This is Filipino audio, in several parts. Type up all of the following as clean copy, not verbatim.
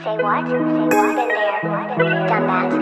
Say what? Say what in there? Dumbass.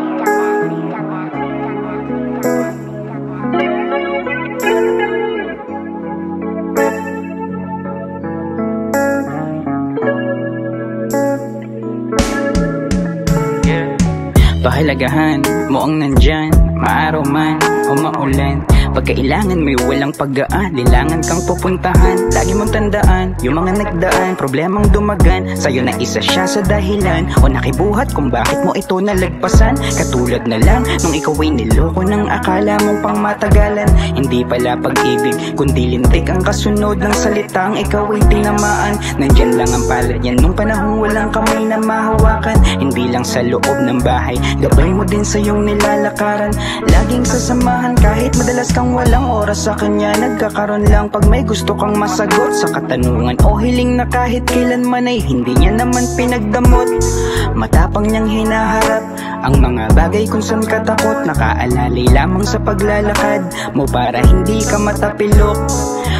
Pahalagahan mo ang nandyan, maaraw man o maulan. Pagkailangan may walang pag-aalilangan kang pupuntahan. Lagi mong tandaan, yung mga nagdaan, problemang dumagan, sa'yo na isa siya sa dahilan o nakibuhat kung bakit mo ito nalagpasan. Katulad na lang nung ikaw ay niloko ng akala mong pang matagalan. Hindi pala pag-ibig, kundi lintik ang kasunod ng salitang ikaw ay tinamaan. Nandyan lang ang palad yan nung panahong walang kamay na mahawakan. Hindi lang sa loob ng bahay, gabay mo din sa iyong nilalakaran. Laging sasamahan kahit madalas kang walang oras sa kanya. Nagkakaroon lang pag may gusto kang masagot sa katanungan o hiling na kahit kailanman ay hindi niya naman pinagdamot. Matapang niyang hinaharap ang mga bagay kung saan katakot. Nakaalalay lamang sa paglalakad mo para hindi ka matapilok.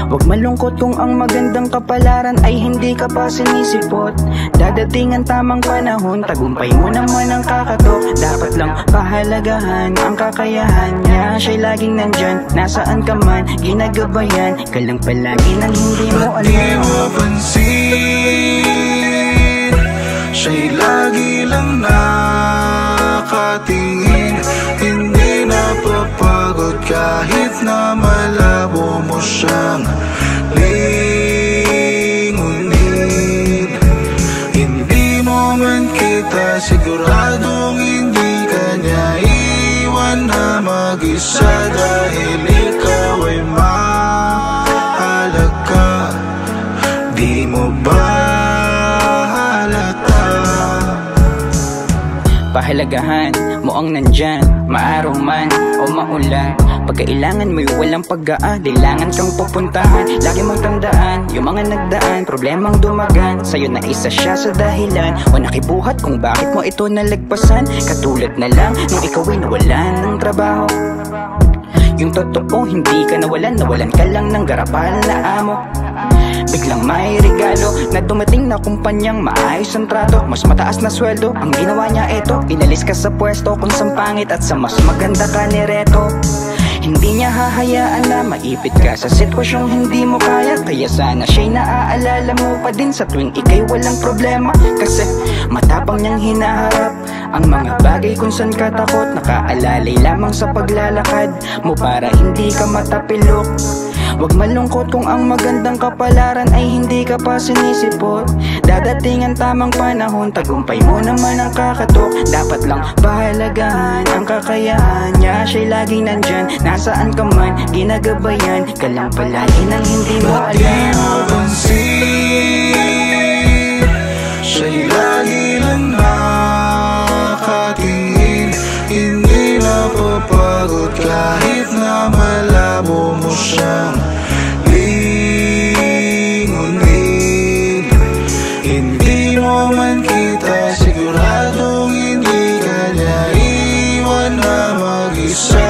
Huwag malungkot kung ang magandang kapalaran ay hindi ka pa sinisipot. Dadating ang tamang panahon, tagumpay mo naman ang kakatok. Dapat lang pahalagahan ang kakayahan niya. Siya'y laging nandyan, nasaan ka man, ginagabayan ka lang palagi nang hindi mo alam. Ba't di mo pansin? Siya'y lagi lang nakatingin. Hindi napapagod kahit na malabo mo siyang lingunin. Hindi mo man kita, siguradong hindi ka niya iwan na mag-isa. Dahil ikaw ay mahalaga, di mo ba halata? Pahalagahan mo ang nandyan, maaraw man o maulan. Pagkailangan mo'y walang pag-aalilangan kang pupuntahan. Lagi mong tandaan, yung mga nagdaan, problemang dumagan, sa'yo na isa siya sa dahilan o nakibuhat kung bakit mo ito nalagpasan. Katulad na lang nung ikaw ay nawalan ng trabaho. Yung totoo, hindi ka nawalan ka lang ng garapal na amo. Biglang may regalo na dumating na kumpanyang maayos ang trato. Mas mataas na sweldo, ang ginawa niya eto, inalis ka sa pwesto kung saan pangit at sa mas maganda ka nireto. Hindi niya hahayaan na maipit ka sa sitwasyong hindi mo kaya. Kaya sana siya'y naaalala mo pa din sa tuwing ika'y walang problema. Kasi matapang niyang hinaharap ang mga bagay kung saan ka takot. Nakaalalay lamang sa paglalakad mo para hindi ka matapilok. Huwag malungkot kung ang magandang kapalaran ay hindi ka pa sinisipot. Dadating ang tamang panahon, tagumpay mo naman ang kakatok. Dapat lang pahalagahan ang kakayahan niya. Siya'y laging nandyan, nasaan ka man, ginagabayan ka lang palagi nang hindi mo alam. Ba't di mo pansin? Siya'y lagi lang nakatingin. Hindi napapagod kahit na malabo mo siyang lingunin. Hindi mo man kita, siguradong hindi ka niya iwan na mag-isa.